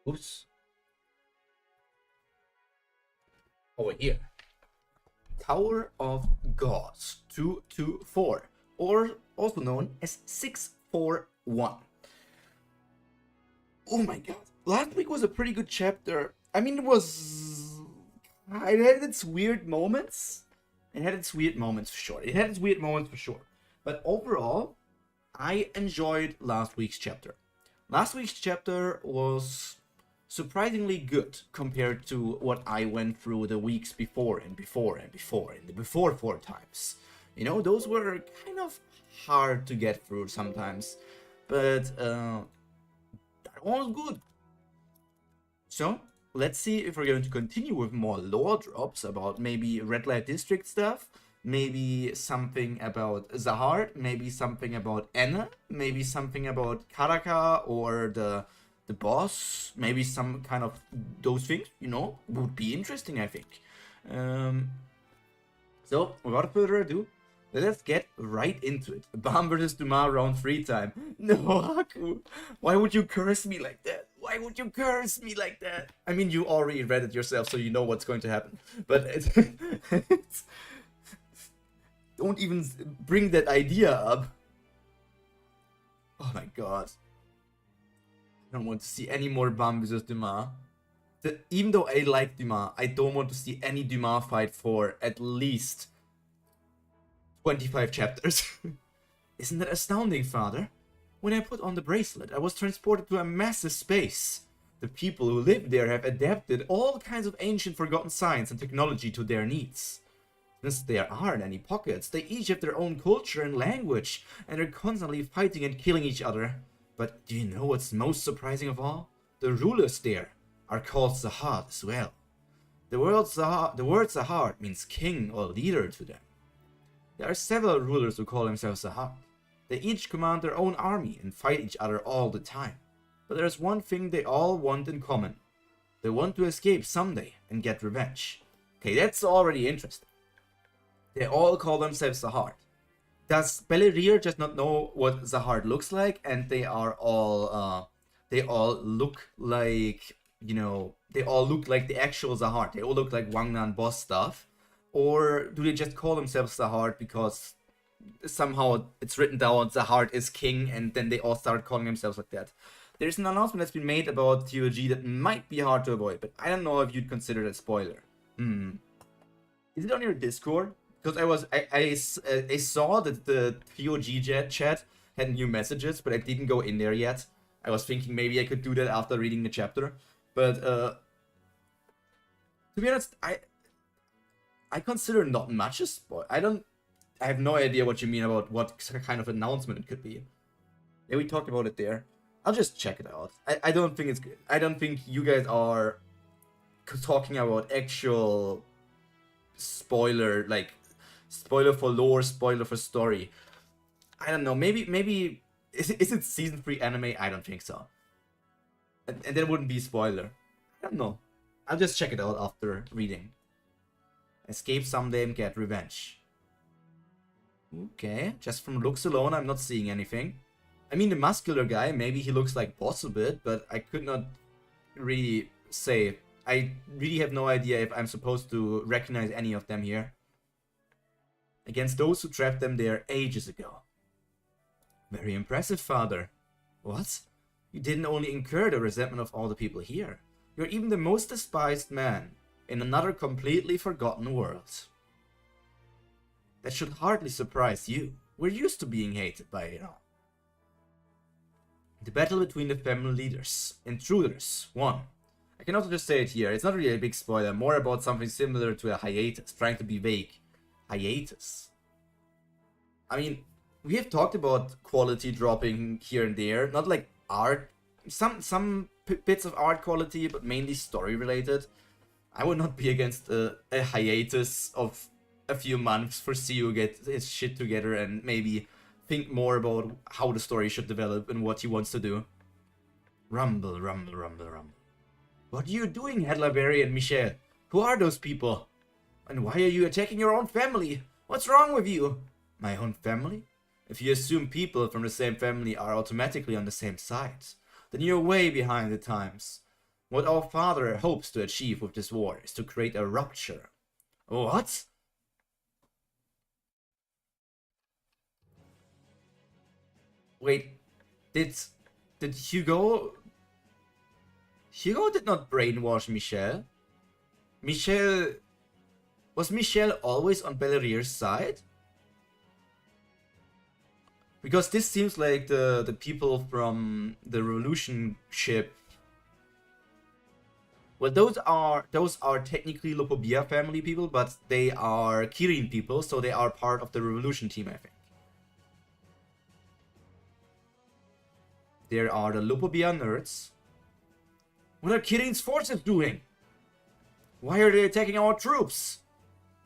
Oops. Over here. Tower of Gods 224, or also known as 641. Oh my god. Last week was a pretty good chapter. I mean, it had its weird moments. It had its weird moments for sure. But overall, I enjoyed last week's chapter. Last week's chapter was surprisingly good compared to what I went through the weeks before and the before 4 times. You know, those were kind of hard to get through sometimes, but that one was good. So let's see if we're going to continue with more lore drops about maybe Red Light District stuff, maybe something about Zahard, maybe something about Anna, maybe something about Karaka or the boss, maybe some kind of those things, you know, would be interesting, I think. So, without further ado, let us get right into it. Bam versus Dumas round 3 time. No, Haku, why would you curse me like that? Why would you curse me like that? I mean, you already read it yourself, so you know what's going to happen. But don't even bring that idea up. Oh my god. I don't want to see any more Bam versus Dumas. Even though I like Dumas, I don't want to see any Dumas fight for at least 25 chapters. Isn't that astounding, father? When I put on the bracelet, I was transported to a massive space. The people who live there have adapted all kinds of ancient forgotten science and technology to their needs. Since there aren't any pockets, they each have their own culture and language, and are constantly fighting and killing each other. But do you know what's most surprising of all? The rulers there are called Zahard as well. The word Zahard means king or leader to them. There are several rulers who call themselves Zahard. They each command their own army and fight each other all the time. But there's one thing they all want in common. They want to escape someday and get revenge. Okay, that's already interesting. They all call themselves Zahard. Does Belerier just not know what Zahard looks like, and they all look like, you know, they all look like the actual Zahard. They all look like Wangnan boss stuff. Or do they just call themselves Zahard because somehow it's written down Zahard is king, and then they all start calling themselves like that? There's an announcement that's been made about TOG that might be hard to avoid, but I don't know if you'd consider it a spoiler. Is it on your Discord? Because I saw that the TOG chat had new messages, but I didn't go in there yet. I was thinking maybe I could do that after reading the chapter. But to be honest, I consider not much a spoil. I have no idea what you mean about what kind of announcement it could be. Yeah, we talked about it there. I'll just check it out. I don't think it's good. I don't think you guys are talking about actual spoiler, like spoiler for lore, spoiler for story. I don't know. Maybe is it season 3 anime? I don't think so. And that wouldn't be spoiler. I don't know. I'll just check it out after reading. Escape someday and get revenge. Okay, just from looks alone, I'm not seeing anything. I mean, the muscular guy, maybe he looks like boss a bit, but I could not really say. I really have no idea if I'm supposed to recognize any of them here. Against those who trapped them there ages ago. Very impressive, father. What? You didn't only incur the resentment of all the people here. You're even the most despised man in another completely forgotten world. That should hardly surprise you. We're used to being hated by it all. The battle between the family leaders. Intruders. 1. I can also just say it here. It's not really a big spoiler. More about something similar to a hiatus. Trying to be vague. Hiatus. I mean, we have talked about quality dropping here and there. Not like art. Some bits of art quality, but mainly story related. I would not be against a hiatus of a few months for Seo get his shit together and maybe think more about how the story should develop and what he wants to do. Rumble, rumble, rumble, rumble. What are you doing, Hedlaberry and Michelle? Who are those people? And why are you attacking your own family? What's wrong with you? My own family? If you assume people from the same family are automatically on the same side, then you're way behind the times. What our father hopes to achieve with this war is to create a rupture. What? Wait, did Hugo... Hugo did not brainwash Michelle. Michelle... Was Michelle always on Bellerier's side? Because this seems like the people from the Revolution ship. Well, those are technically Lopobia family people, but they are Kirin people, so they are part of the Revolution team, I think. There are the Lopobia nerds. What are Kirin's forces doing? Why are they attacking our troops?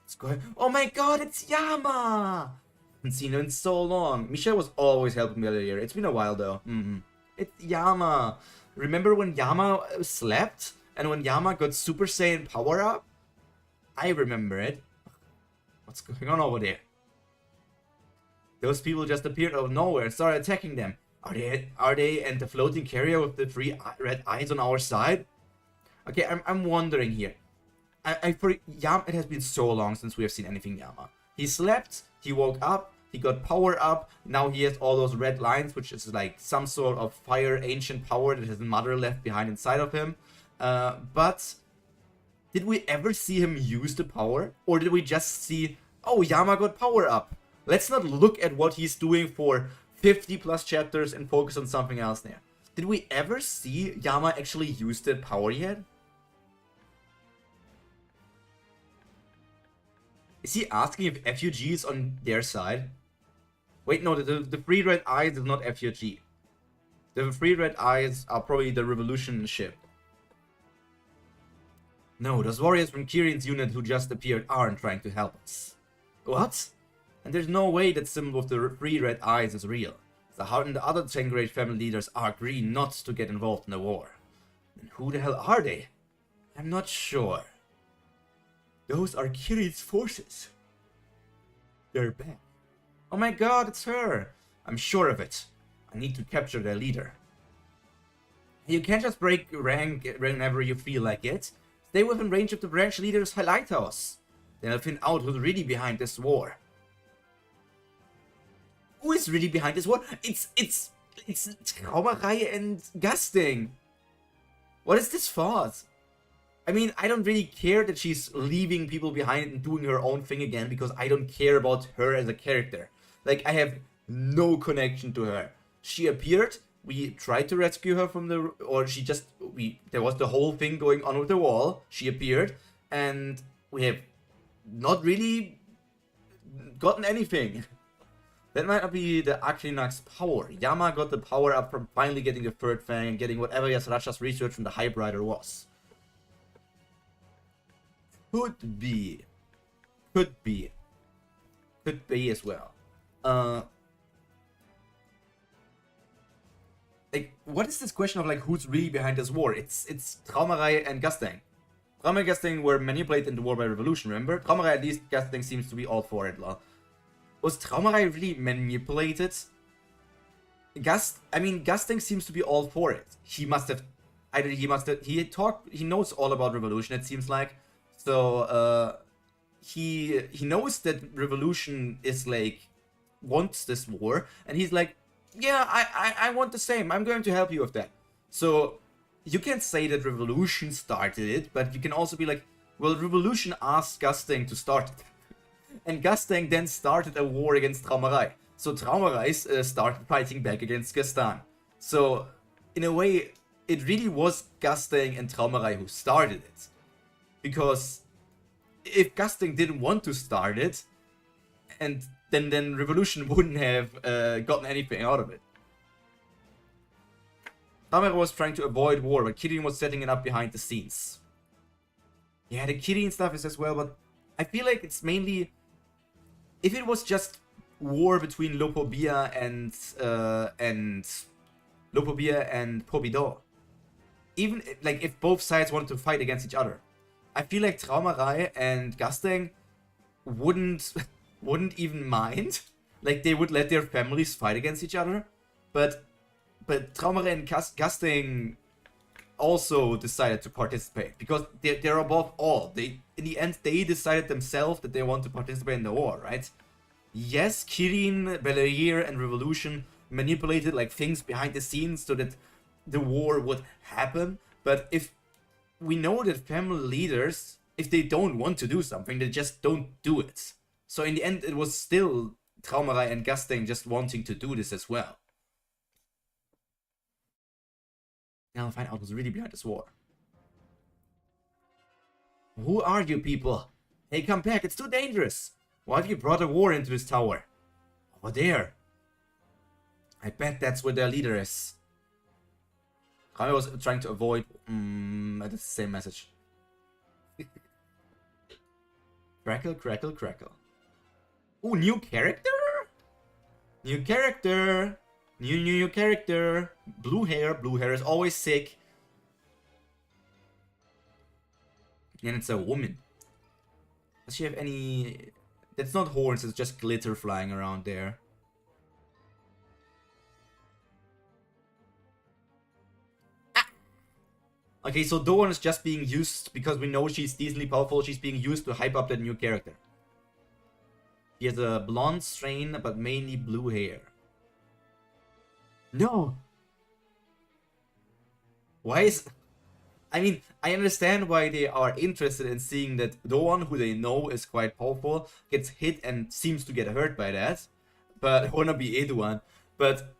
It's going. Oh my god, it's Yama! Haven't seen him in so long. Michelle was always helping me earlier. It's been a while though. It's Yama. Remember when Yama slept? And when Yama got Super Saiyan power up? I remember it. What's going on over there? Those people just appeared out of nowhere and started attacking them. Are they and the floating carrier with the 3 red eyes on our side? Okay, I'm wondering here. Yama, it has been so long since we have seen anything Yama. He slept, he woke up, he got power up, now he has all those red lines, which is like some sort of fire ancient power that his mother left behind inside of him. But did we ever see him use the power? Or did we just see, oh, Yama got power up. Let's not look at what he's doing for 50 plus chapters and focus on something else there. Did we ever see Yama actually use that power yet? Is he asking if FUG is on their side? Wait, no, the 3 red eyes is not FUG. The 3 red eyes are probably the Revolution ship. No, those warriors from Kirin's unit who just appeared aren't trying to help us. What? And there's no way that symbol of the 3 red eyes is real. The Heart and the other 10 great family leaders are agreeing not to get involved in the war. And who the hell are they? I'm not sure. Those are Kirin's forces. They're back. Oh my god, it's her. I'm sure of it. I need to capture their leader. You can't just break rank whenever you feel like it. Stay within range of the branch leader's lighthouse. Then I'll find out who's really behind this war. Who is really behind this war? It's Traumerei and Gusting. What is this fault? I mean, I don't really care that she's leaving people behind and doing her own thing again, because I don't care about her as a character. Like, I have no connection to her. She appeared, we tried to rescue her from the... Or she just... There was the whole thing going on with the wall. She appeared, and we have not really gotten anything. That might not be the Acclaimed's power. Yama got the power up from finally getting the third fang and getting whatever Yasuracha's research from the Hype Rider was. Could be. Could be. Could be as well. Like, what is this question of like who's really behind this war? It's Traumerei and Gusting. Traumerei and Gusting were manipulated in the war by revolution, remember? Traumerei, at least Gusting seems to be all for it, lol. Was Traumerei really manipulated? Gusting seems to be all for it. He knows all about revolution, it seems like. So, he knows that revolution is like, wants this war, and he's like, yeah, I want the same, I'm going to help you with that. So, you can say that revolution started it, but you can also be like, well, revolution asked Gusting to start it. And Gusting then started a war against Traumerei. So Traumerei started fighting back against Gaston. So, in a way, it really was Gusting and Traumerei who started it. Because if Gusting didn't want to start it, and then Revolution wouldn't have gotten anything out of it. Traumerei was trying to avoid war, but Kirin was setting it up behind the scenes. Yeah, the Kirin stuff is as well, but I feel like it's mainly... If it was just war between Lopobia and Pobido, even like if both sides wanted to fight against each other, I feel like Traumerei and Gusting wouldn't even mind. Like, they would let their families fight against each other, but Traumerei and Gusting also decided to participate because they're above all. In the end, they decided themselves that they want to participate in the war, right? Yes, Kirin, Belerier, and Revolution manipulated like things behind the scenes so that the war would happen. But if we know that family leaders, if they don't want to do something, they just don't do it. So in the end, it was still Traumerei and Gastein just wanting to do this as well. Now I'll find out who's really behind this war. Who are you people? Hey, come back, it's too dangerous. Why have you brought a war into this tower? Over there. I bet that's where their leader is. I was trying to avoid the same message. Crackle, crackle, crackle. Ooh, new character? New character. New character. Blue hair. Blue hair is always sick. And it's a woman. Does she have any... That's not horns, it's just glitter flying around there. Ah! Okay, so Dawn is just being used because we know she's decently powerful. She's being used to hype up that new character. She has a blonde strain, but mainly blue hair. No! Why is... I mean, I understand why they are interested in seeing that Dawn, who they know is quite powerful, gets hit and seems to get hurt by that. But, wanna be Eduan. But,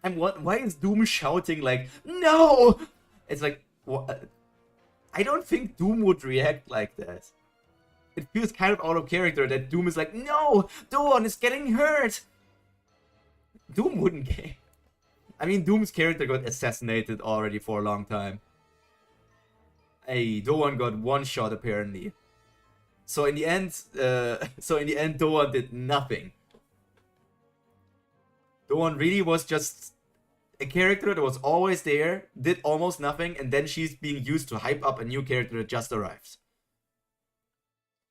why is Doom shouting like, no! It's like, what? I don't think Doom would react like that. It feels kind of out of character that Doom is like, no! Dawn is getting hurt! Doom wouldn't care. I mean, Doom's character got assassinated already for a long time. Hey, Dawn got one shot apparently. So in the end, Dawn did nothing. Dawn really was just a character that was always there, did almost nothing, and then she's being used to hype up a new character that just arrives.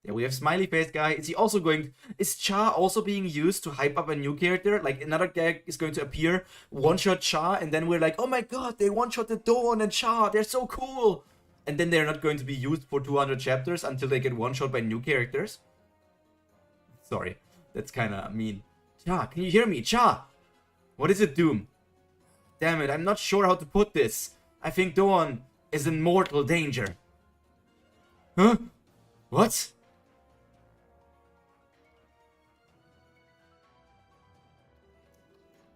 Yeah, we have Smiley Face guy. Is he also going... Is Cha also being used to hype up a new character? Like, another guy is going to appear, one-shot Cha, and then we're like, oh my god, they one-shotted Dawn and Cha, they're so cool! And then they're not going to be used for 200 chapters until they get one-shot by new characters? Sorry, that's kinda mean. Cha, can you hear me? Cha! What is it, Doom? Damn it, I'm not sure how to put this. I think Dawn is in mortal danger. Huh? What?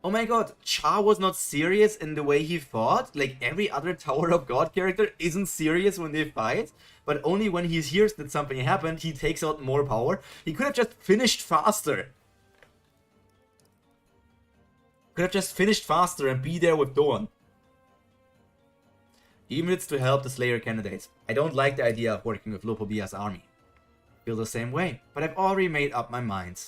Oh my god, Cha was not serious in the way he fought? Like every other Tower of God character isn't serious when they fight, but only when he hears that something happened, he takes out more power. He could have just finished faster. Could have just finished faster and be there with Dawn. Even if it's to help the Slayer candidates. I don't like the idea of working with Lopobia's army. I feel the same way, but I've already made up my mind.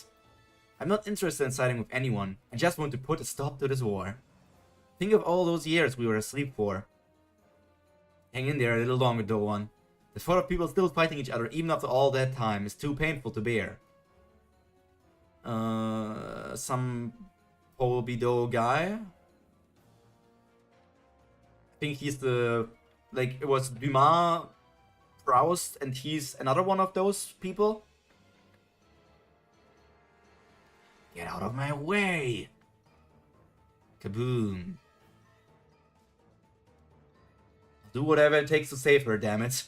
I'm not interested in siding with anyone. I just want to put a stop to this war. Think of all those years we were asleep for. Hang in there a little longer, Dawn. The thought of people still fighting each other even after all that time is too painful to bear. Some Polbido guy? I think he's the... Like, it was Dumas, Proust, and he's another one of those people. Get out of my way! Kaboom. I'll do whatever it takes to save her, damn it.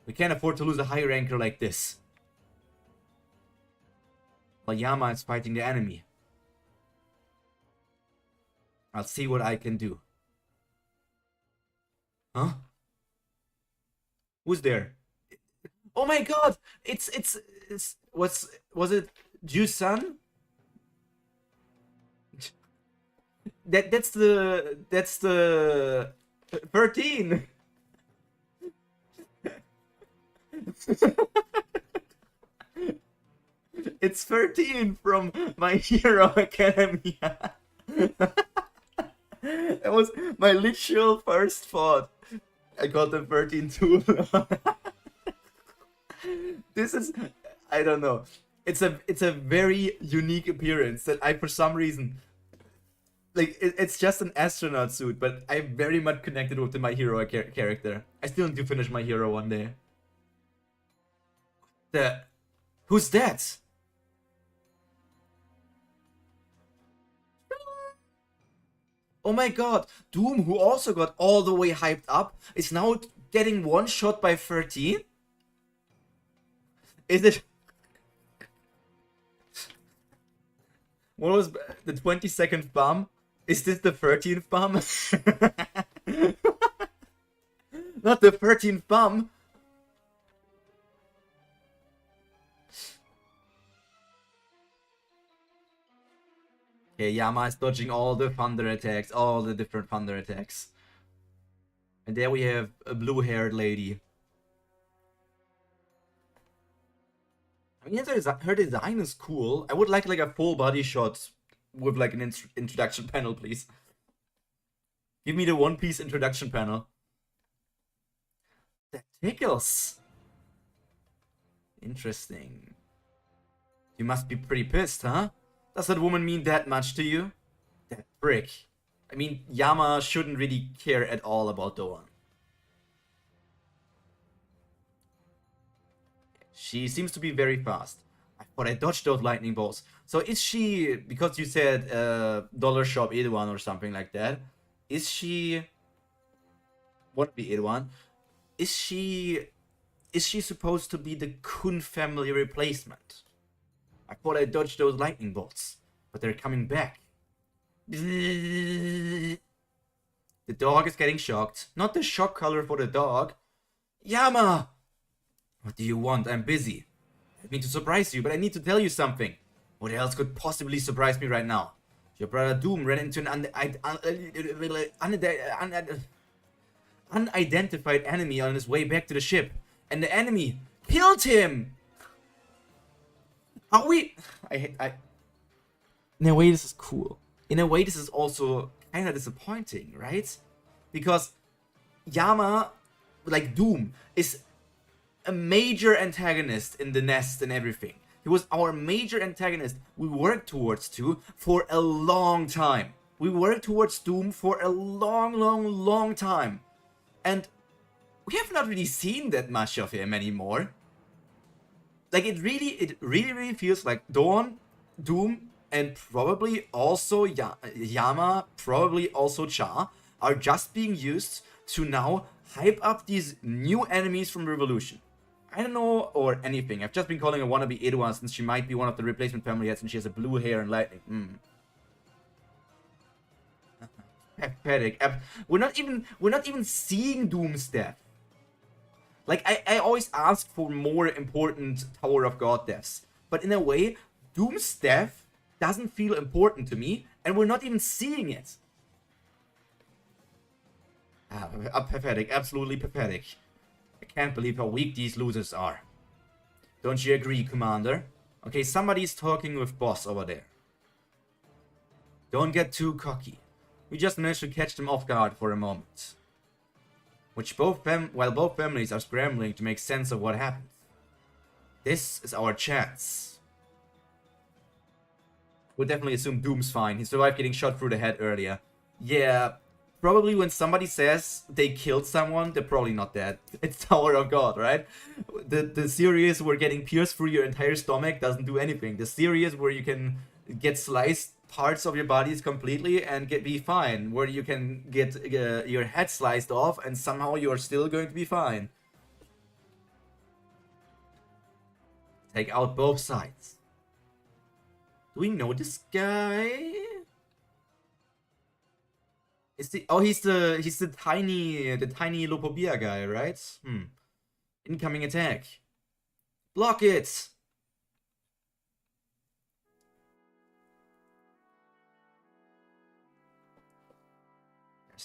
We can't afford to lose a high ranker like this. While Yama is fighting the enemy. I'll see what I can do. Huh? Who's there? Oh my god! Was it Ju-san? That's the 13. It's 13 from My Hero Academia. That was my literal first thought. I called them 13 too. This is, I don't know. It's a very unique appearance that I, for some reason, like it's just an astronaut suit, but I'm very much connected with the My Hero character. I still need to finish My Hero one day. Who's that? Oh my god, Doom, who also got all the way hyped up, is now getting one shot by 13? Is it... What was the 22nd bomb? Is this the 13th bomb? Not the 13th bomb. Okay, Yama is dodging all the thunder attacks, all the different thunder attacks. And there we have a blue-haired lady. I mean, her design is cool. I would like a full body shot with like an introduction panel, please. Give me the One Piece introduction panel. That tickles. Interesting. You must be pretty pissed, huh? Does that woman mean that much to you? That prick. I mean, Yama shouldn't really care at all about Doan. She seems to be very fast. But I dodged those lightning bolts. So is she, because you said Dollar Shop Edwan or something like that, is she... Won't be Edwan. Is she supposed to be the Kun family replacement? I thought I dodged those lightning bolts, but they're coming back. The dog is getting shocked. Not the shock color for the dog. Yama! What do you want? I'm busy. I mean to surprise you, but I need to tell you something. What else could possibly surprise me right now? Your brother Doom ran into an unidentified enemy on his way back to the ship, and the enemy killed him! Are we... In a way, this is cool. In a way, this is also kind of disappointing, right? Because Yama, like Doom, is a major antagonist in the nest and everything. He was our major antagonist we worked towards for a long time. We worked towards Doom for a long time. And we have not really seen that much of him anymore. Like, it really feels like Dawn, Doom, and probably also Yama, probably also Cha, are just being used to now hype up these new enemies from Revolution. I don't know, or anything. I've just been calling her wannabe Edwa since she might be one of the replacement family heads and she has a blue hair and lightning. Pathetic. We're not even seeing Doom's death. Like, I always ask for more important Tower of God deaths. But in a way, Doom's death doesn't feel important to me, and we're not even seeing it. Pathetic. Absolutely pathetic. I can't believe how weak these losers are. Don't you agree, Commander? Okay, somebody's talking with Boss over there. Don't get too cocky. We just managed to catch them off guard for a moment. While both families are scrambling to make sense of what happened. This is our chance. We'll definitely assume Doom's fine. He survived getting shot through the head earlier. Yeah, probably when somebody says they killed someone, they're probably not dead. It's Tower of God, right? The series where getting pierced through your entire stomach doesn't do anything. The series where you can get sliced parts of your bodies completely and be fine, where you can get your head sliced off and somehow you're still going to be fine. Take out both sides. Do we know this guy? Is the he's the tiny Lopobia guy, right? Incoming attack. Block it.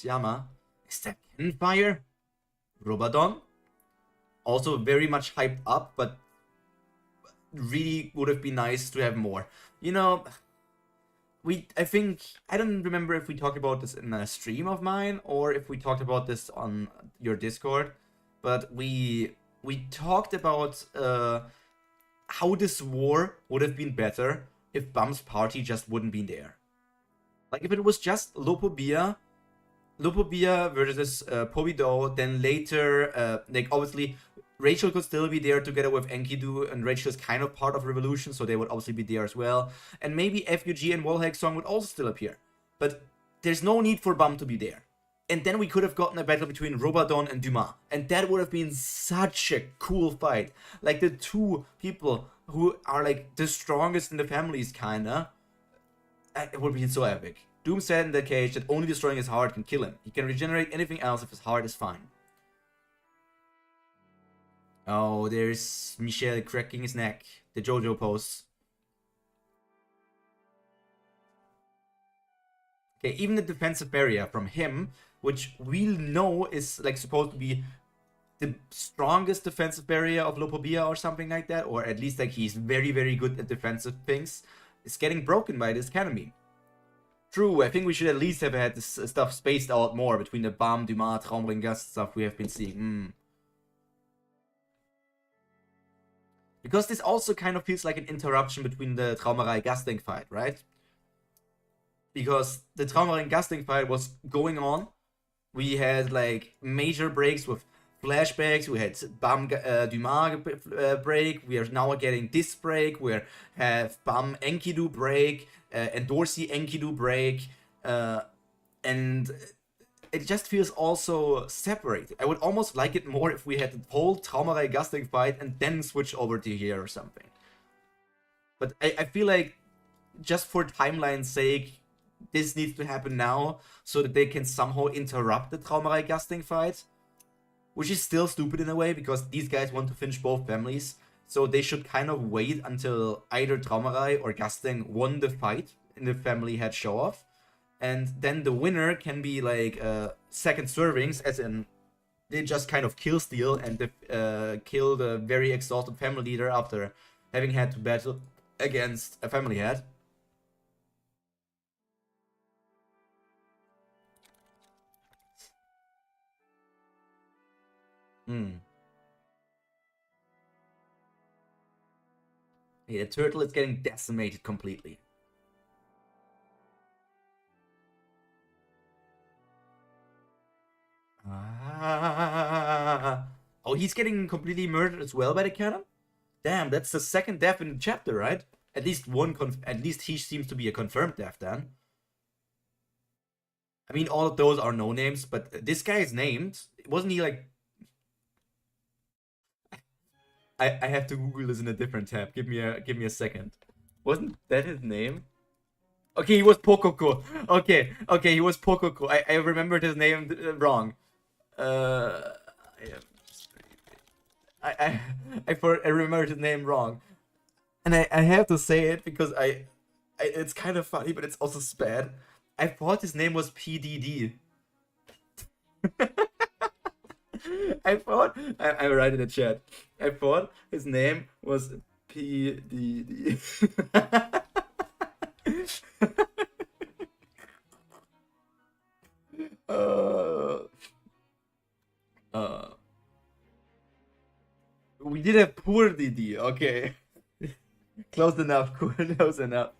Yama. Is that Fire? Robadon? Also very much hyped up, but really would have been nice to have more. You know, I think, I don't remember if we talked about this in a stream of mine or if we talked about this on your Discord, but we talked about how this war would have been better if Bum's party just wouldn't be there. Like if it was just Lopobia versus Pobido, then later, like obviously Rachel could still be there together with Enkidu, and Rachel is kind of part of Revolution, so they would obviously be there as well. And maybe FUG and Wallhack Song would also still appear. But there's no need for Bum to be there. And then we could have gotten a battle between Robadon and Dumas. And that would have been such a cool fight. Like the two people who are like the strongest in the families, kinda. It would be so epic. Doom said in the cage that only destroying his heart can kill him. He can regenerate anything else if his heart is fine. Oh, there's Michel cracking his neck. The JoJo pose. Okay, even the defensive barrier from him, which we know is like supposed to be the strongest defensive barrier of Lopobia or something like that, or at least like he's very, very good at defensive things, is getting broken by this cannon. True, I think we should at least have had this stuff spaced out more between the Bam, Dumas, Traumring Gast stuff we have been seeing. Because this also kind of feels like an interruption between the Traumerei Gasting fight, right? Because the Traumerei Gasting fight was going on. We had like major breaks with flashbacks. We had Bam Dumas break. We are now getting this break. We have Bam Enkidu break and Dorsey Enkidu break. And it just feels also separated. I would almost like it more if we had the whole Traumerei Gasting fight and then switch over to here or something. But I feel like just for timeline's sake, this needs to happen now so that they can somehow interrupt the Traumerei Gasting fight. Which is still stupid in a way, because these guys want to finish both families. So they should kind of wait until either Traumerei or Gasting won the fight in the family head show-off. And then the winner can be like second servings, as in they just kind of kill steal and kill the very exhausted family leader after having had to battle against a family head. Yeah, the turtle is getting decimated completely. Oh, he's getting completely murdered as well by the cannon? Damn, that's the second death in the chapter, right? At least one, at least he seems to be a confirmed death then. I mean, all of those are no names, but this guy is named. Wasn't he like... I have to Google this in a different tab. Give me a second. Wasn't that his name? Okay, he was Pokoko. Okay, he was Pokoko. I remembered his name wrong. I remembered his name wrong, and I have to say it because it's kind of funny, but it's also bad. I thought his name was PDD. I write in the chat. I thought his name was PDD. We did have poor DD, okay. Close enough, close enough.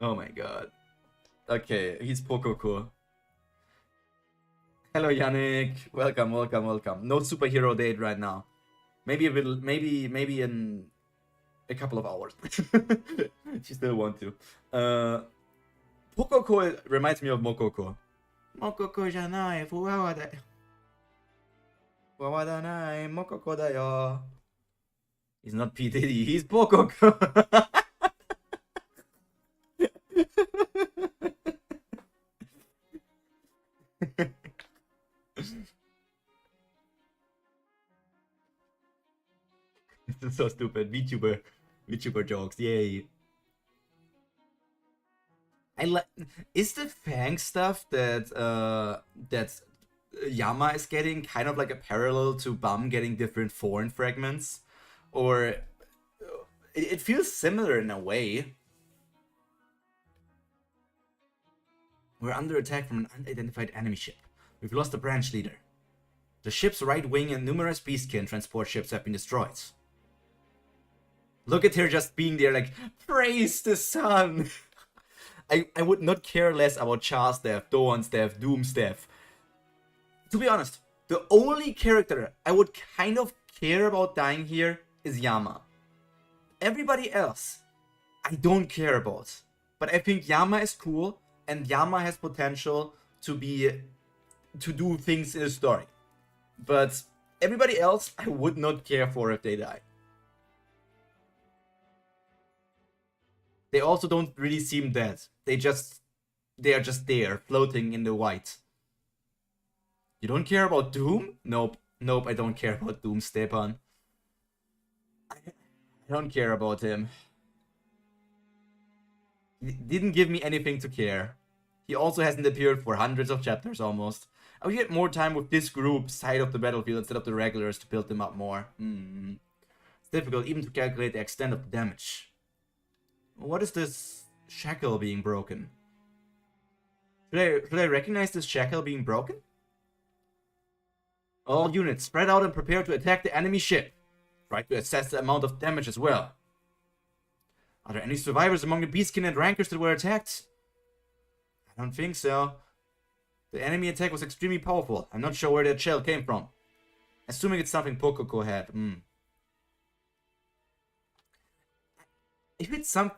Oh my god. Okay, he's Pokoko. Hello Yannick. Welcome. No superhero date right now. Maybe a little, maybe in a couple of hours. She still want to. Pokoko reminds me of Mokoko. Mokoko janai, fuwa da. Fuwa da nai, Mokoko da yo. He's not P. Diddy, he's Pokoko. This is so stupid. VTuber jokes, yay. I like. Is the Fang stuff that Yama is getting kind of like a parallel to Bum getting different foreign fragments, or it feels similar in a way. We're under attack from an unidentified enemy ship. We've lost the branch leader. The ship's right wing and numerous beastkin transport ships have been destroyed. Look at her just being there like, praise the sun! I would not care less about Char's death, Doan's death, Doom's death. To be honest, the only character I would kind of care about dying here is Yama. Everybody else, I don't care about. But I think Yama is cool, and Yama has potential to do things in the story. But everybody else, I would not care for if they die. They also don't really seem dead. They are just there, floating in the white. You don't care about Doom? Nope. Nope, I don't care about Doom, Stepan. I don't care about him. He didn't give me anything to care. He also hasn't appeared for hundreds of chapters almost. I would get more time with this group side of the battlefield instead of the regulars to build them up more. It's difficult even to calculate the extent of the damage. What is this shackle being broken? Should I recognize this shackle being broken? All units, spread out and prepare to attack the enemy ship. Try to assess the amount of damage as well. Are there any survivors among the beastkin and rankers that were attacked? I don't think so. The enemy attack was extremely powerful. I'm not sure where that shell came from. Assuming it's something Pokoko had. If it's some...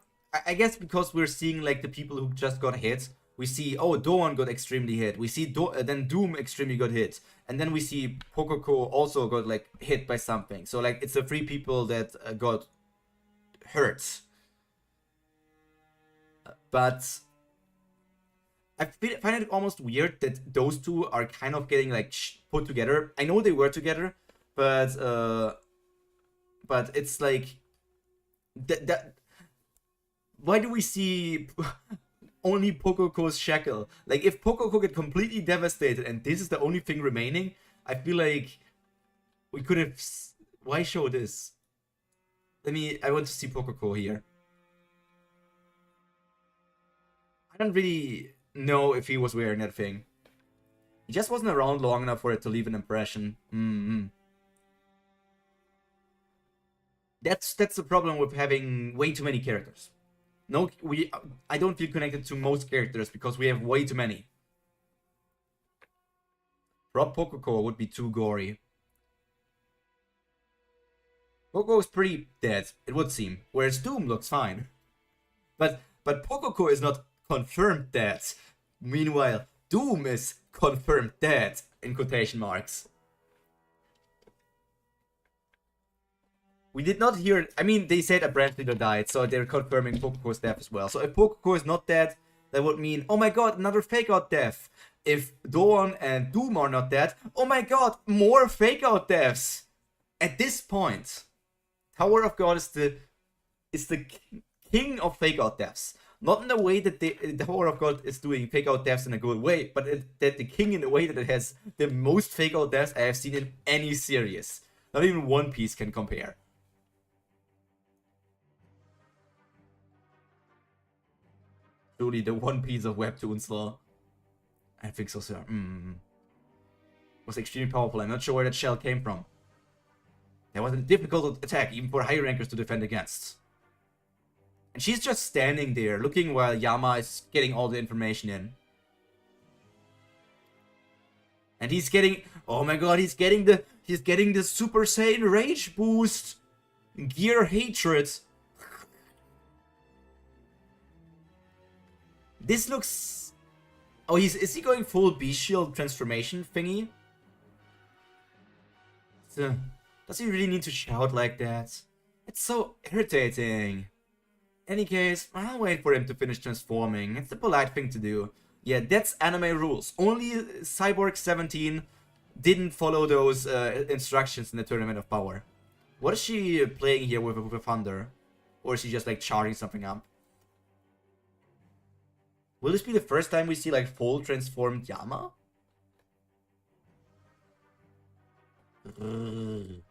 I guess because we're seeing like the people who just got hit. We see, oh, Doan got extremely hit. We see then Doom extremely got hit. And then we see Pokoko also got like hit by something. So like it's the 3 people that got hurt. But I find it almost weird that those two are kind of getting like put together. I know they were together, but it's like that. Why do we see only Pokoko's shackle? Like, if Pokoko get completely devastated and this is the only thing remaining, I feel like we could have... Why show this? I want to see Pokoko here. I don't really know if he was wearing that thing. He just wasn't around long enough for it to leave an impression. That's the problem with having way too many characters. No, I don't feel connected to most characters because we have way too many. Rob Pokoko would be too gory. Pokoko is pretty dead, it would seem, whereas Doom looks fine. But Pokoko is not confirmed dead. Meanwhile, Doom is confirmed dead, in quotation marks. We did not hear... I mean, they said a branch leader died, so they're confirming Pokoko's death as well. So if Pokoko is not dead, that would mean, oh my god, another fake-out death. If Doan and Doom are not dead, oh my god, more fake-out deaths. At this point, Tower of God is the king of fake-out deaths. Not in the way that the Tower of God is doing fake-out deaths in a good way, but that the king in the way that it has the most fake-out deaths I have seen in any series. Not even One Piece can compare. Truly the One Piece of Webtoons law. I think so, sir. Was extremely powerful. I'm not sure where that shell came from. That was a difficult attack, even for high rankers to defend against. And she's just standing there, looking while Yama is getting all the information in. And he's getting... Oh my god, he's getting the Super Saiyan Rage boost! Gear Hatred! This looks... Oh, is he going full Beast Shield transformation thingy? So, does he really need to shout like that? It's so irritating. Any case, I'll wait for him to finish transforming. It's the polite thing to do. Yeah, that's anime rules. Only Cyborg 17 didn't follow those instructions in the Tournament of Power. What is she playing here with Thunder? Or is she just like charging something up? Will this be the first time we see like full transformed Yama? Oh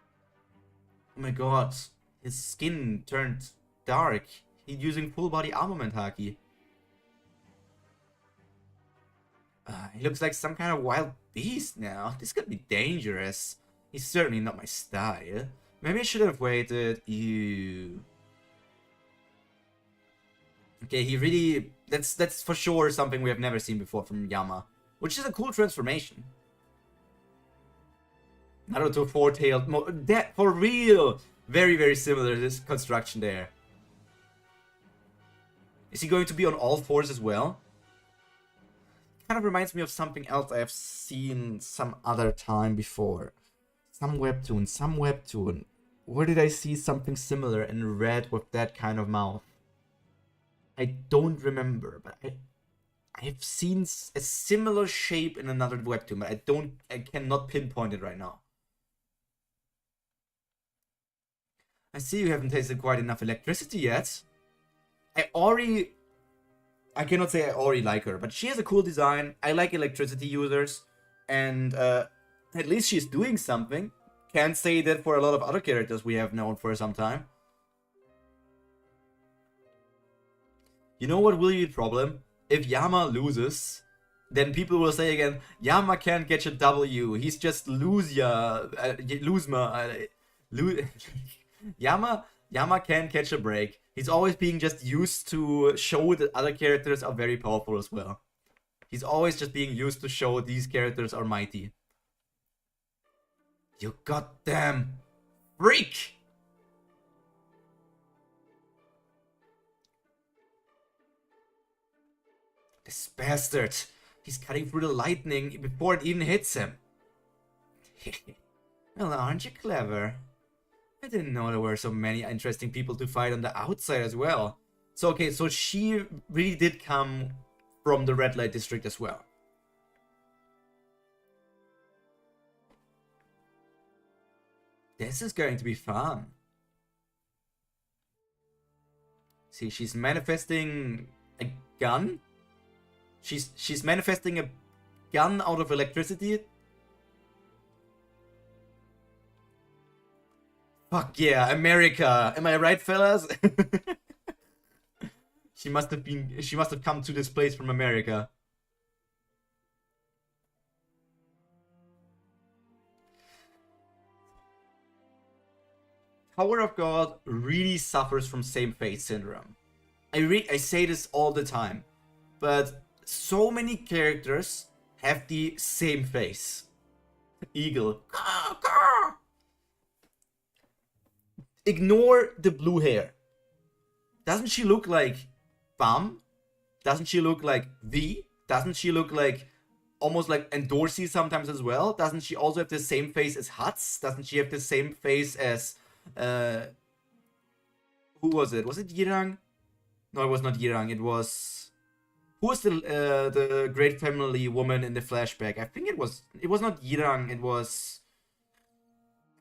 my god, his skin turned dark. He's using full body armament haki. He looks like some kind of wild beast now. This could be dangerous. He's certainly not my style. Maybe I should have waited. Ew. Okay, he really... That's for sure something we have never seen before from Yama. Which is a cool transformation. Naruto four-tailed... That, for real! Very, very similar to this construction there. Is he going to be on all fours as well? Kind of reminds me of something else I have seen some other time before. Some webtoon. Where did I see something similar in red with that kind of mouth? I don't remember, but I have seen a similar shape in another webtoon, but I cannot pinpoint it right now. I see you haven't tasted quite enough electricity yet. I cannot say I already like her, but she has a cool design. I like electricity users, and at least she's doing something. Can't say that for a lot of other characters we have known for some time. You know what will be the problem? If Yama loses, then people will say again, Yama can't get a W. He's just Yama can't catch a break. He's always being just used to show that other characters are very powerful as well. He's always just being used to show these characters are mighty. You goddamn freak! This bastard! He's cutting through the lightning before it even hits him. Well, aren't you clever? I didn't know there were so many interesting people to fight on the outside as well. So, okay, so she really did come from the red light district as well. This is going to be fun. See, she's manifesting a gun. She's manifesting a gun out of electricity. Fuck yeah, America. Am I right, fellas? She must have come to this place from America. Tower of God really suffers from same face syndrome. I say this all the time, but so many characters have the same face. Eagle. Ignore the blue hair. Doesn't she look like Bam? Doesn't she look like V? Doesn't she look like almost like Endorsey sometimes as well? Doesn't she also have the same face as Huts? Doesn't she have the same face as who was it? Was it Yirang? No, it was not Yirang. It was... Who was the great family woman in the flashback? I think it was not Yirang. It was...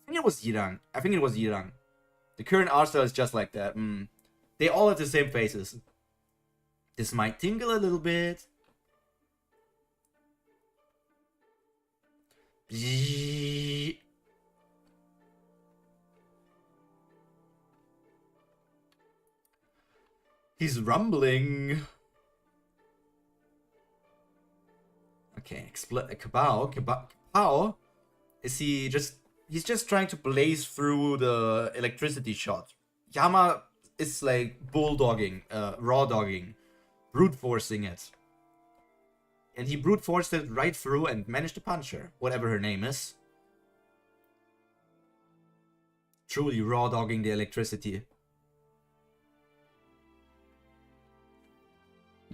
I think it was Yirang. The current art style is just like that. They all have the same faces. This might tingle a little bit. He's rumbling. Okay, Kabao. Is he just... He's just trying to blaze through the electricity shot. Yama is like bulldogging, raw dogging, brute forcing it. And he brute forced it right through and managed to punch her, whatever her name is. Truly raw dogging the electricity.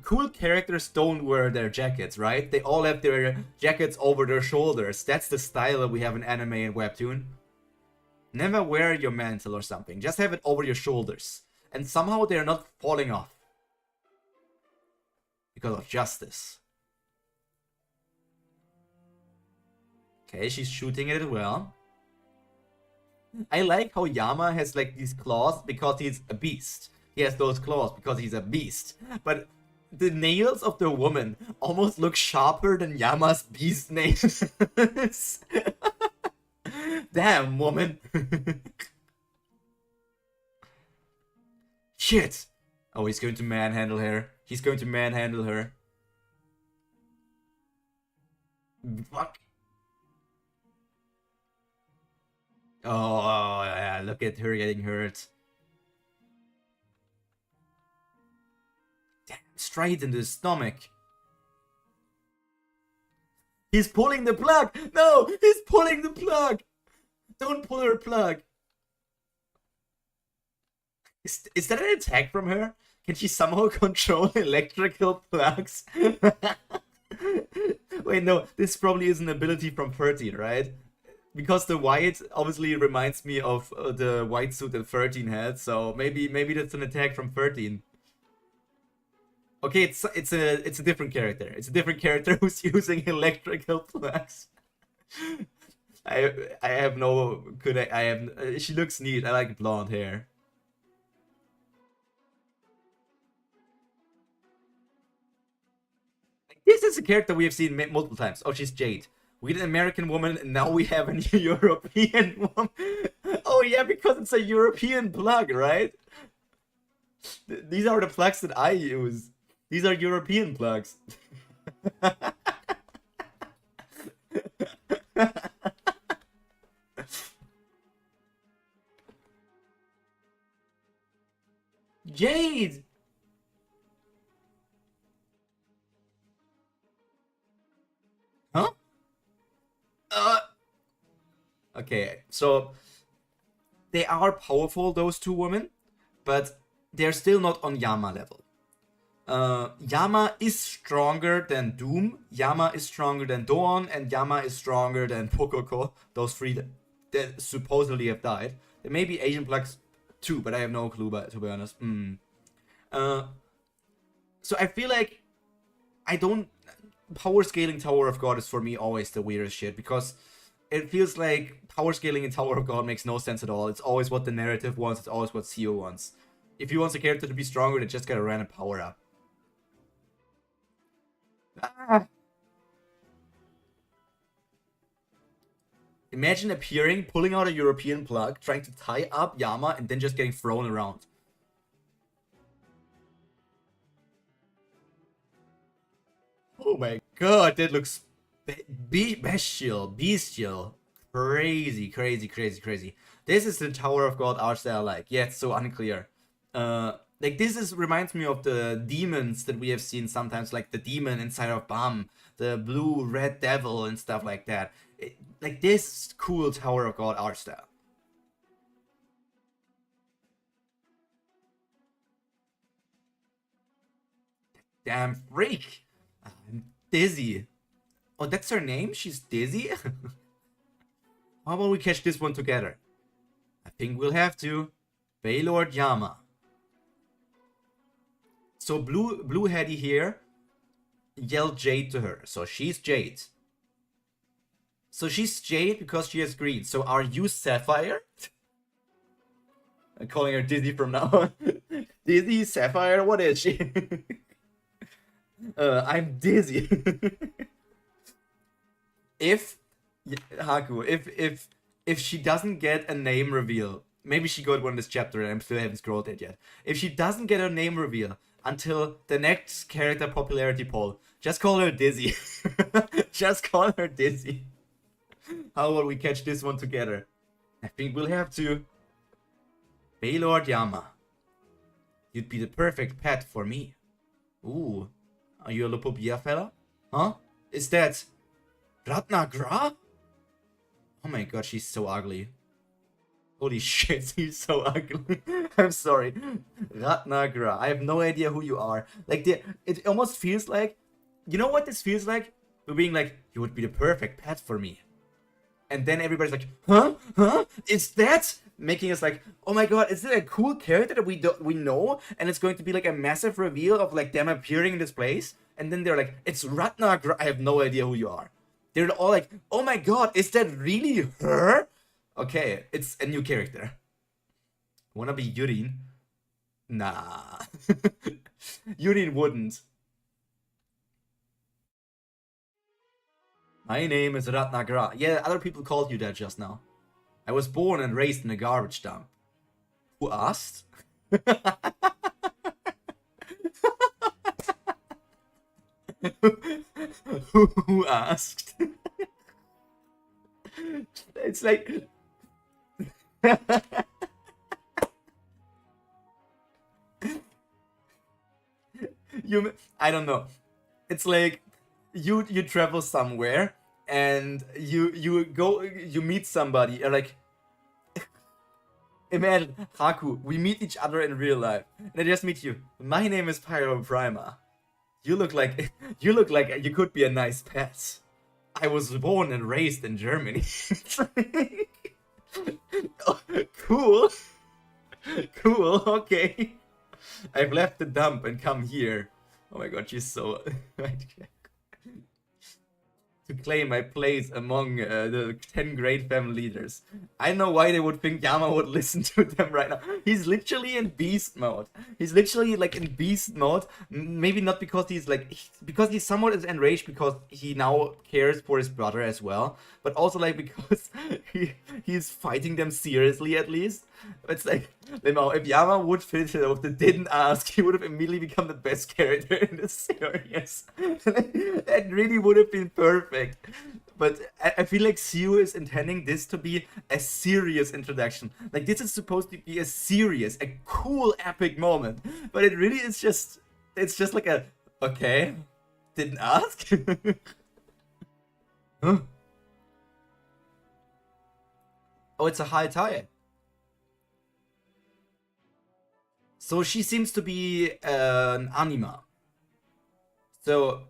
Cool characters don't wear their jackets, right? They all have their jackets over their shoulders. That's the style that we have in anime and webtoon. Never wear your mantle or something. Just have it over your shoulders. And somehow they're not falling off. Because of justice. Okay, she's shooting it as well. I like how Yama has like these claws because he's a beast. He has those claws because he's a beast. But the nails of the woman almost look sharper than Yama's beast nails. Damn, woman. Shit. Oh, he's going to manhandle her. Fuck. Oh, yeah, look at her getting hurt. Damn, straight into the stomach. He's pulling the plug! No! He's pulling the plug! Don't pull her plug! Is that an attack from her? Can she somehow control electrical plugs? Wait, no, this probably is an ability from 13, right? Because the white obviously reminds me of the white suit that 13 had, so maybe that's an attack from 13. Okay, it's a different character. It's a different character who's using electrical plugs. I have no I have she looks neat. I like blonde hair. This is a character we have seen multiple times. Oh, she's Jade. We had an American woman, and now we have a new European woman. Oh yeah, because it's a European plug, right? These are the plugs that I use. These are European plugs. Jade! Huh? Okay, so they are powerful, those two women, but they're still not on Yama level. Yama is stronger than Doom, Yama is stronger than Dawn, and Yama is stronger than Pokoko. Those three that supposedly have died. There may be Asian plugs too, but I have no clue, to be honest. So I feel like power scaling Tower of God is for me always the weirdest shit, because it feels like power scaling in Tower of God makes no sense at all. It's always what the narrative wants, it's always what CEO wants. If he wants a character to be stronger, they just get a random power up. Ah. Imagine appearing, pulling out a European plug, trying to tie up Yama, and then just getting thrown around. Oh my god, that looks bestial. Crazy, crazy, crazy, crazy. This is the Tower of God art style, like, yeah, it's so unclear. Like, reminds me of the demons that we have seen sometimes, like the demon inside of Bam, the blue red devil and stuff like that. Like this cool Tower of God art style. Damn freak! I'm dizzy. Oh, that's her name? She's dizzy? How about we catch this one together? I think we'll have to. Baylord Yama. So blue heady here yelled Jade to her. So she's Jade. So she's Jade because she has green. So are you Sapphire? I'm calling her Dizzy from now on. Dizzy, Sapphire, what is she? I'm Dizzy. If Haku, if she doesn't get a name reveal, maybe she got one this chapter and I still haven't scrolled it yet. If she doesn't get a name reveal until the next character popularity poll, just call her Dizzy. Just call her Dizzy. How about we catch this one together? I think we'll have to. Baylord Yama. You'd be the perfect pet for me. Ooh. Are you a Lopopia fella? Huh? Is that Ratnagra? Oh my god, she's so ugly. Holy shit, she's so ugly. I'm sorry. Ratnagra. I have no idea who you are. Like, it almost feels like... You know what this feels like? We're being like, you would be the perfect pet for me. And then everybody's like, huh? Huh? It's that? Making us like, oh my god, is it a cool character that we know? And it's going to be like a massive reveal of like them appearing in this place. And then they're like, it's Ratnagra. I have no idea who you are. They're all like, oh my god, is that really her? Okay, it's a new character. Wanna be Yurin? Nah. Yurin wouldn't. My name is Ratnagra. Yeah, other people called you that just now. I was born and raised in a garbage dump. Who asked? Who asked? It's like... I don't know. It's like you travel somewhere and you meet somebody, or like imagine Haku, we meet each other in real life, and I just meet you. My name is Pyro Prima. You look like you could be a nice pet. I was born and raised in Germany. Oh, cool. Cool, okay. I've left the dump and come here. Oh my god, she's so... to claim my place among the 10 great family leaders. I know why they would think Yama would listen to them right now. He's literally in beast mode. He's literally like in beast mode. Maybe not because he's like... because he's somewhat enraged because he now cares for his brother as well. But also like because he's fighting them seriously at least. It's like, if Yama would fit it off, that didn't ask, he would have immediately become the best character in the series. That really would have been perfect. But I feel like Siu is intending this to be a serious introduction. Like, this is supposed to be a serious, a cool, epic moment. But it really is just, it's just like a, okay, didn't ask? Huh? Oh, it's a high tide. So she seems to be an anima. So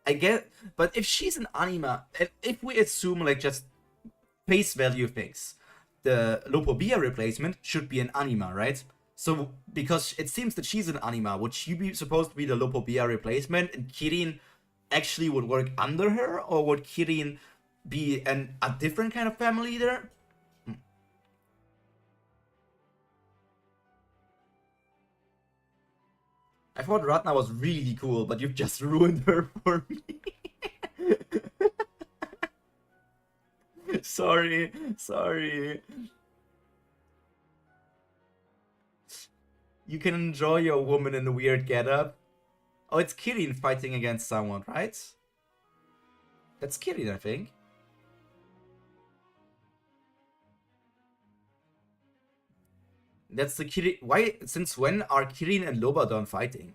I get, but if she's an anima, if we assume like just face value things, the Lopobia replacement should be an anima, right? So because it seems that she's an anima, would she be supposed to be the Lopobia replacement, and Kirin actually would work under her, or would Kirin be a different kind of family leader? I thought Ratna was really cool, but you've just ruined her for me. Sorry, sorry. You can enjoy your woman in a weird getup. Oh, it's Kirin fighting against someone, right? That's Kirin, I think. That's the Kirin. Why? Since when are Kirin and Lobadon fighting?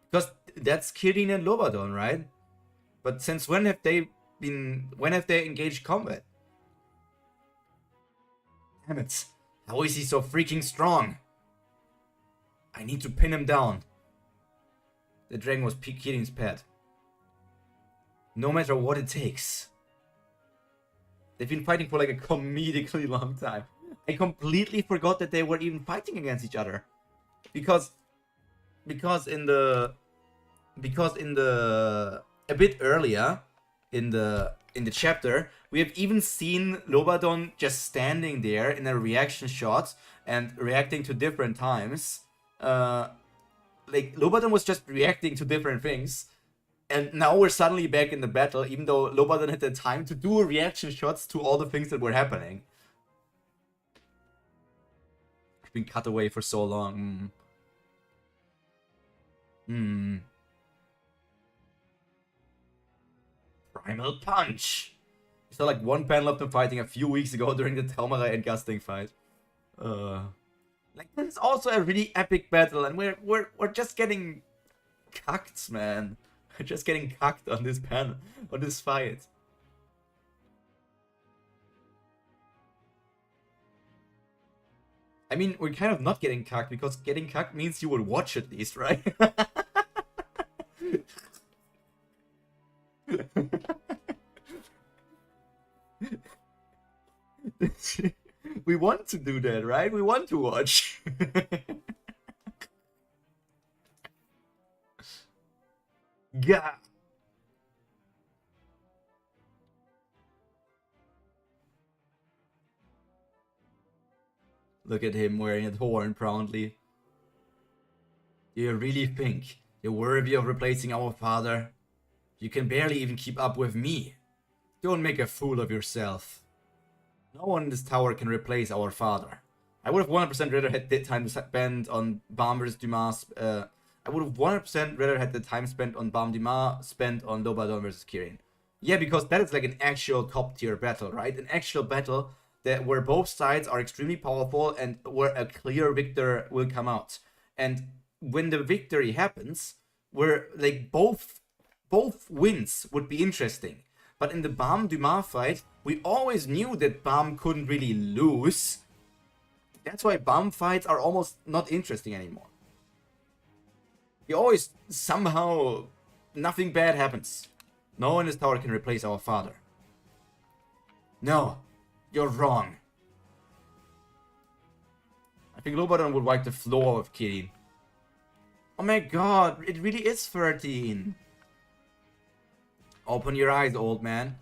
Because that's Kirin and Lobadon, right? But since when have they been? When have they engaged combat? Damn it! How is he so freaking strong? I need to pin him down. The dragon was Kirin's pet. No matter what it takes. They've been fighting for like a comedically long time. I completely forgot that they were even fighting against each other, because in the a bit earlier in the chapter, we have even seen Lobadon just standing there in a reaction shot and reacting to different times. Like Lobadon was just reacting to different things, and now we're suddenly back in the battle, even though Lobadon had the time to do reaction shots to all the things that were happening. Been cut away for so long. Primal Punch. We saw like one panel of them fighting a few weeks ago during the Taumara and Gusting fight. Like, this is also a really epic battle, and we're just getting cucked, man. We're just getting cucked on this panel, on this fight. I mean, we're kind of not getting cucked, because getting cucked means you would watch at least, right? We want to do that, right? We want to watch. Yeah. Look at him wearing a horn proudly. Do you really think you're worthy of replacing our father? You can barely even keep up with me. Don't make a fool of yourself. No one in this tower can replace our father. I would have 100% rather had the time spent on Bam vs. Dumas. I would have 100% rather had the time spent on Bam Dumas spent on Lobadon vs. Kirin. Yeah, because that is like an actual top tier battle, right? An actual battle where both sides are extremely powerful and where a clear victor will come out. And when the victory happens, where like both wins would be interesting. But in the Bam Dumas fight, we always knew that Bam couldn't really lose. That's why Bam fights are almost not interesting anymore. He always somehow nothing bad happens. No one in this tower can replace our father. No, you're wrong. I think Lobodon would wipe the floor with Kirin. Oh my god, it really is 13. Open your eyes, old man.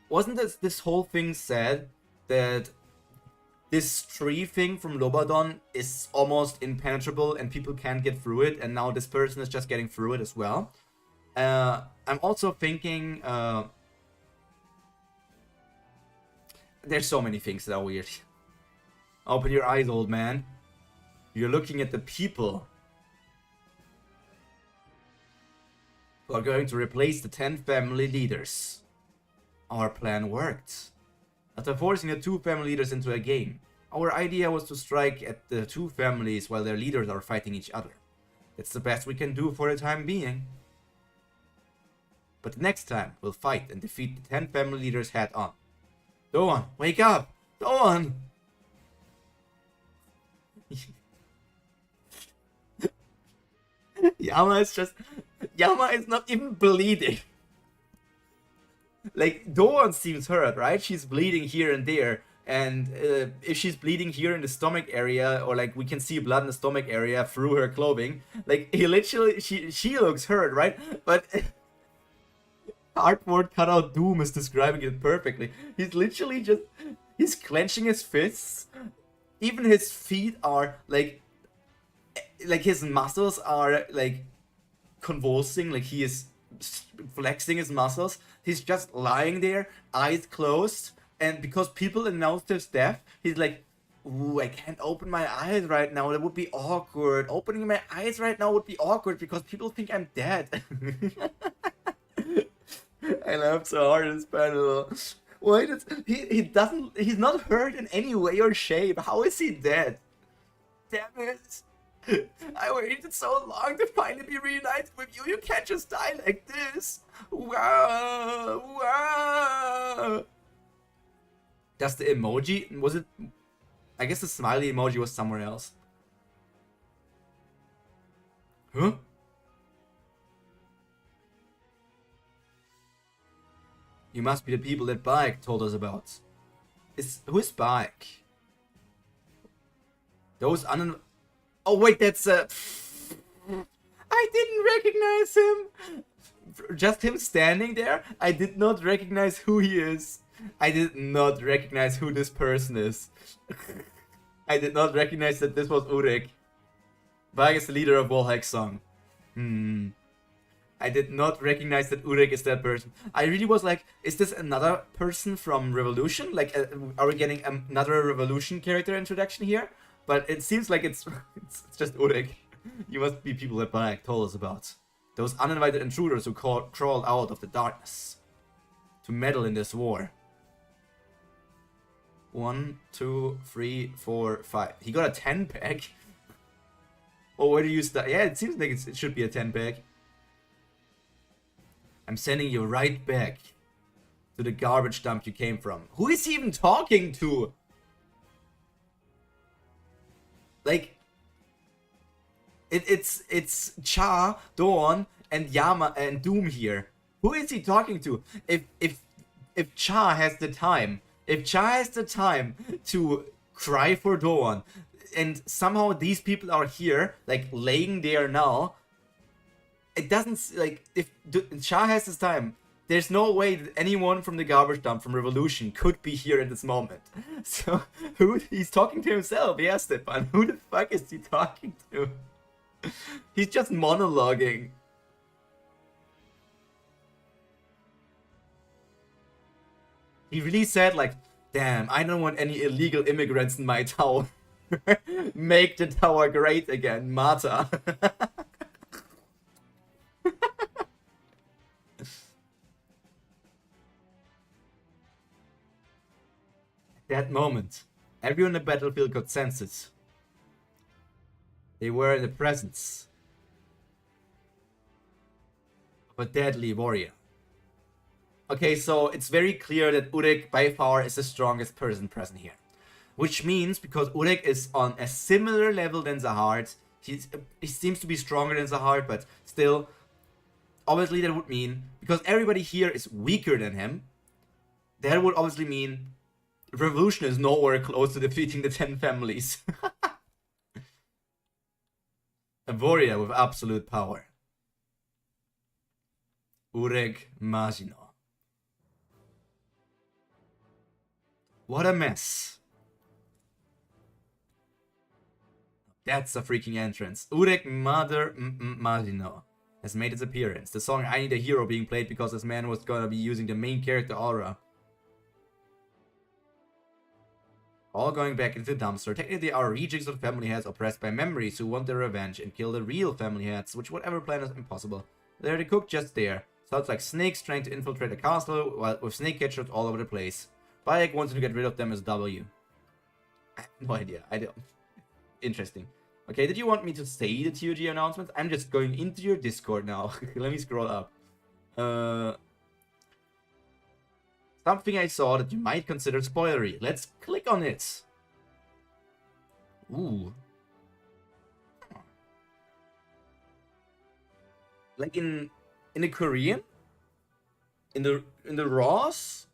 Wasn't this whole thing said that this tree thing from Lobodon is almost impenetrable and people can't get through it, and now this person is just getting through it as well? I'm also thinking... there's so many things that are weird. Open your eyes, old man. You're looking at the people who are going to replace the 10 family leaders. Our plan worked. After forcing the 2 family leaders into a game, our idea was to strike at the 2 families while their leaders are fighting each other. That's the best we can do for the time being. But next time, we'll fight and defeat the 10 family leaders head on. Doan, wake up! Doan! Yama is not even bleeding. Like, Doan seems hurt, right? She's bleeding here and there. And if she's bleeding here in the stomach area, or like we can see blood in the stomach area through her clothing, like she looks hurt, right? But Artboard cutout Doom is describing it perfectly. He's literally just, he's clenching his fists. Even his feet are like his muscles are like convulsing, like he is flexing his muscles. He's just lying there, eyes closed, and because people announced his death, he's like, ooh, I can't open my eyes right now, that would be awkward. Opening my eyes right now would be awkward because people think I'm dead. I laughed so hard in this panel. Why does he's not hurt in any way or shape. How is he dead? Damn it. I waited so long to finally be reunited with you. You can't just die like this. Wow. Wow. That's the emoji. Was it? I guess the smiley emoji was somewhere else. Huh? You must be the people that Bike told us about. Who's Bike? Those Oh wait, that's I didn't recognize him. Just him standing there, I did not recognize who he is. I did not recognize who this person is. I did not recognize that this was Urek. Bike is the leader of Volhek Song. I did not recognize that Urek is that person. I really was like, is this another person from Revolution? Like, are we getting another Revolution character introduction here? But it seems like it's just Urek. You must be people that Barak told us about. Those uninvited intruders who crawled out of the darkness to meddle in this war. 1, 2, 3, 4, 5. He got a 10 pack. Oh, where do you start? Yeah, it seems like it should be a 10 pack. I'm sending you right back to the garbage dump you came from. Who is he even talking to? Like, it's Cha, Dawn, and Yama and Doom here. Who is he talking to? If Cha has the time, to cry for Dawn, and somehow these people are here, like laying there now. It doesn't, like, if Cha has his time, there's no way that anyone from the garbage dump from Revolution could be here at this moment. So, he's talking to himself, yeah, Stefan. Who the fuck is he talking to? He's just monologuing. He really said, like, damn, I don't want any illegal immigrants in my tower. Make the tower great again, Marta. That moment, everyone in the battlefield got senses. They were in the presence of a deadly warrior. Okay, so it's very clear that Urek by far is the strongest person present here. Which means, because Urek is on a similar level than Zahard, he seems to be stronger than Zahard, but still, obviously that would mean, because everybody here is weaker than him, that would obviously mean Revolution is nowhere close to defeating the 10 families. A warrior with absolute power. Urek Majino. What a mess. That's a freaking entrance. Urek Mother Majino has made its appearance. The song I Need a Hero being played because this man was gonna be using the main character aura. All going back into the dumpster. Technically, our rejects of family heads oppressed by memories who want their revenge and kill the real family heads, which whatever plan is impossible. They're the cook just there. Sounds like snakes trying to infiltrate a castle with snake catchers all over the place. Bayek wanting to get rid of them as W. I have no idea. I don't. Interesting. Okay, did you want me to say the TOG announcements? I'm just going into your Discord now. Let me scroll up. Something I saw that you might consider spoilery. Let's click on it. Ooh. Like in the Korean? In the Raws?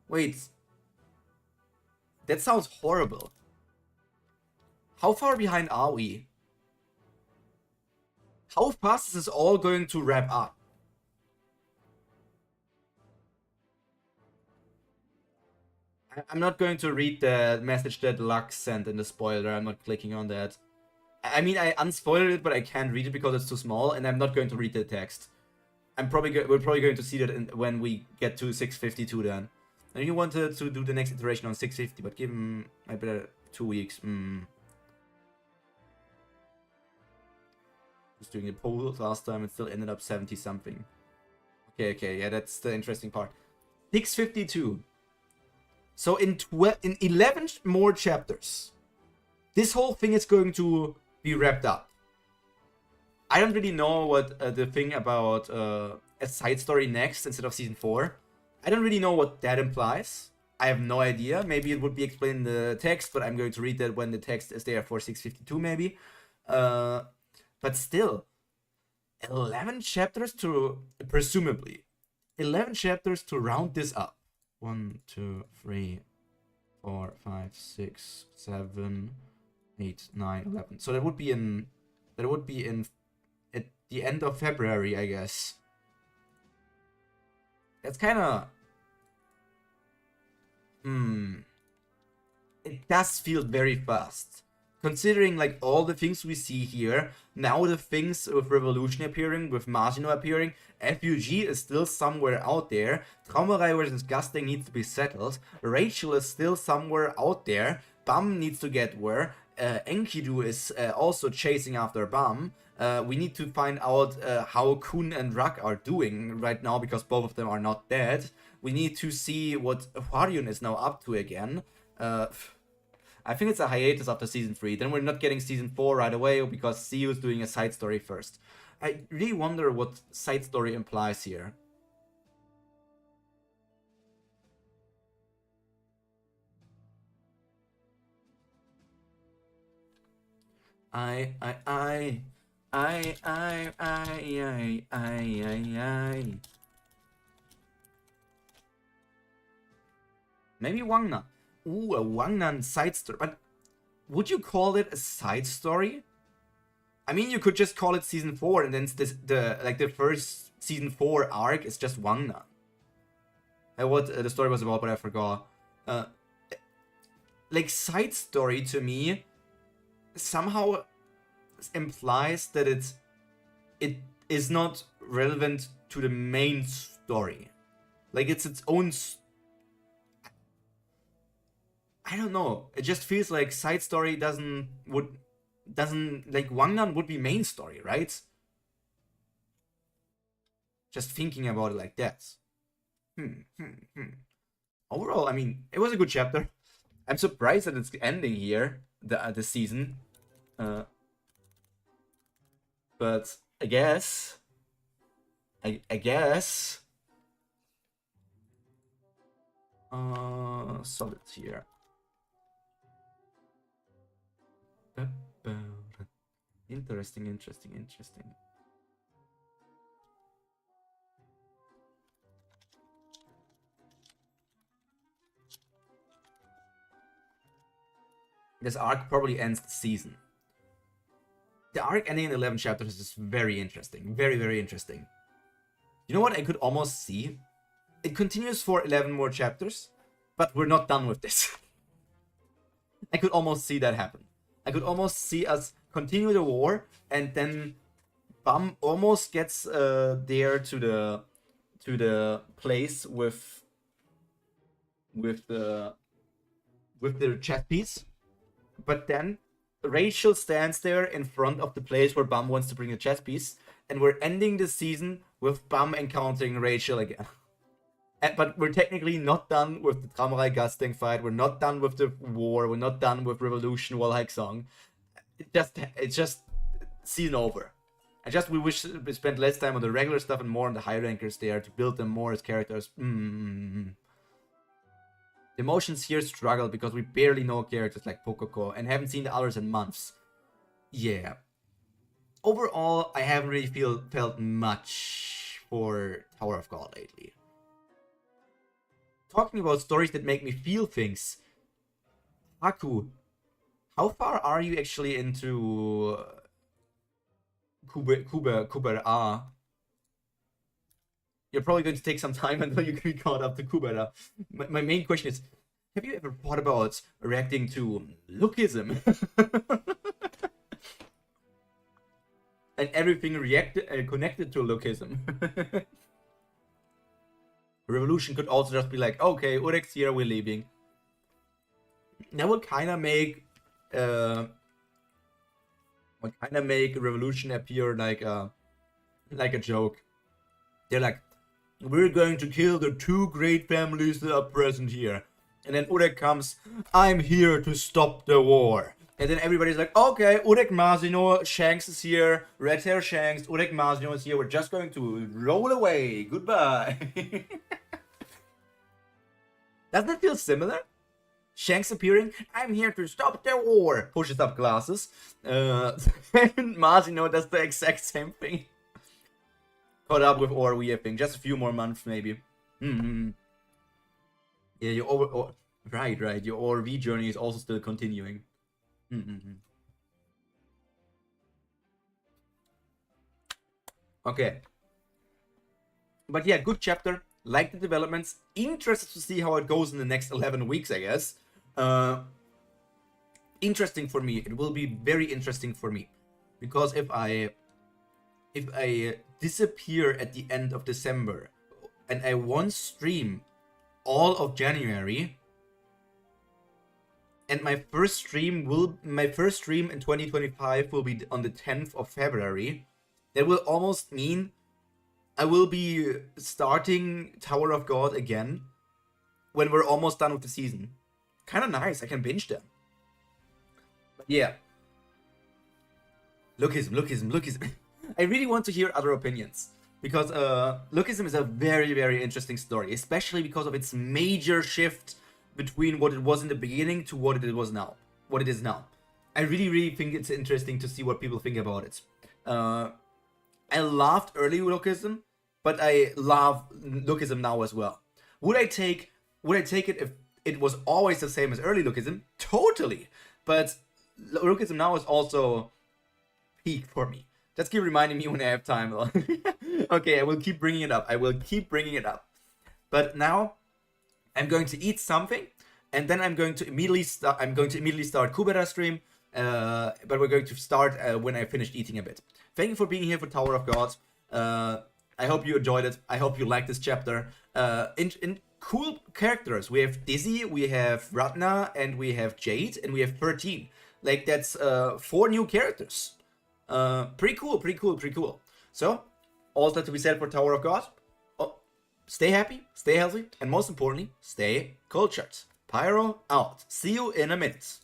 Wait. That sounds horrible. How far behind are we? How fast is this all going to wrap up? I'm not going to read the message that Lux sent in the spoiler. I'm not clicking on that. I mean, I unspoiled it, but I can't read it because it's too small, and I'm not going to read the text. We're probably going to see that when we get to 652 then. And you wanted to do the next iteration on 650, but give him I better 2 weeks. Just doing the poll last time, it still ended up 70 something. Okay, yeah, that's the interesting part. 652. So in 11 more chapters, this whole thing is going to be wrapped up. I don't really know what the thing about a side story next instead of season 4. I don't really know what that implies. I have no idea. Maybe it would be explained in the text, but I'm going to read that when the text is there for 652 maybe. But still, 11 chapters to, presumably, 11 chapters to round this up. 1, 2, 3, 4, 5, 6, 7, 8, 9, 11. So that would be in at the end of February, I guess. That's kind of it does feel very fast. Considering like all the things we see here, now the things with Revolution appearing, with Majino appearing, FUG is still somewhere out there, Traumerei versus Gusting needs to be settled, Rachel is still somewhere out there, Bam needs to get where, Enkidu is also chasing after Bam. We need to find out how Kun and Rak are doing right now because both of them are not dead. We need to see what Hwaryon is now up to again. I think it's a hiatus after season 3. Then we're not getting season 4 right away because Siu is doing a side story first. I really wonder what side story implies here. I. Maybe Wangnan. Ooh, a Wangnan side story. But would you call it a side story? I mean, you could just call it season 4, and then the first season 4 arc is just Wangnan. What the story was about, but I forgot. Like side story to me somehow implies that it is not relevant to the main story. Like it's its own. I don't know. It just feels like side story doesn't like Wangnan would be main story, right? Just thinking about it like that. Overall, I mean, it was a good chapter. I'm surprised that it's ending here, the season. But I guess. I guess. Solitaire. Interesting. This arc probably ends the season. The arc ending in 11 chapters is just very interesting. Very interesting. You know what I could almost see? It continues for 11 more chapters, but we're not done with this. I could almost see that happen. I could almost see us continue the war, and then Bum almost gets there to the place with the chess piece, but then Rachel stands there in front of the place where Bum wants to bring the chess piece, and we're ending the season with Bum encountering Rachel again. But we're technically not done with the Tramurai Gusting fight. We're not done with the war. We're not done with Revolution Wallhike Song. It's just season over. We wish we spent less time on the regular stuff and more on the high rankers there to build them more as characters. The emotions here struggle because we barely know characters like Pokoko and haven't seen the others in months. Yeah. Overall, I haven't really felt much for Tower of God lately. Talking about stories that make me feel things. Haku, how far are you actually into Kubera? You're probably going to take some time until you can be caught up to Kubera. My main question is, have you ever thought about reacting to lookism? And everything connected to lookism. Revolution could also just be like, okay, Urek's here, we're leaving. That would kind of make Revolution appear like a joke. They're like, we're going to kill the two great families that are present here. And then Urek comes, I'm here to stop the war. And then everybody's like, okay, Urek Masino, Shanks is here, Red Hair Shanks, Urek Masino is here, we're just going to roll away, goodbye. Doesn't it feel similar? Shanks appearing, I'm here to stop the war, pushes up glasses. And Masino does the exact same thing. Caught up with ORV, I think, just a few more months maybe. Yeah, your right, your ORV journey is also still continuing. Okay. But yeah, good chapter. Like the developments. Interested to see how it goes in the next 11 weeks, I guess. Interesting for me. It will be very interesting for me. Because if I disappear at the end of December and I won't stream all of January, and my first stream in 2025 will be on the 10th of February, that will almost mean I will be starting Tower of God again when we're almost done with the season. Kind of nice, I can binge them. But yeah. Lookism. I really want to hear other opinions. Because Lookism is a very, very interesting story. Especially because of its major shift between what it was in the beginning to what it is now. I really, really think it's interesting to see what people think about it. I loved early Lookism, but I love Lookism now as well. Would I take it if it was always the same as early Lookism? Totally. But Lookism now is also peak for me. Just keep reminding me when I have time. Okay, I will keep bringing it up. But now I'm going to eat something, and then I'm going to immediately start Kubera stream. But we're going to start when I finished eating a bit. Thank you for being here for Tower of God. I hope you enjoyed it. I hope you liked this chapter. In cool characters. We have Dizzy, we have Ratna, and we have Jade, and we have 13. Like, that's 4 new characters. Pretty cool. So, all that to be said for Tower of God. Oh, stay happy, stay healthy, and most importantly, stay cultured. Pyro out. See you in a minute.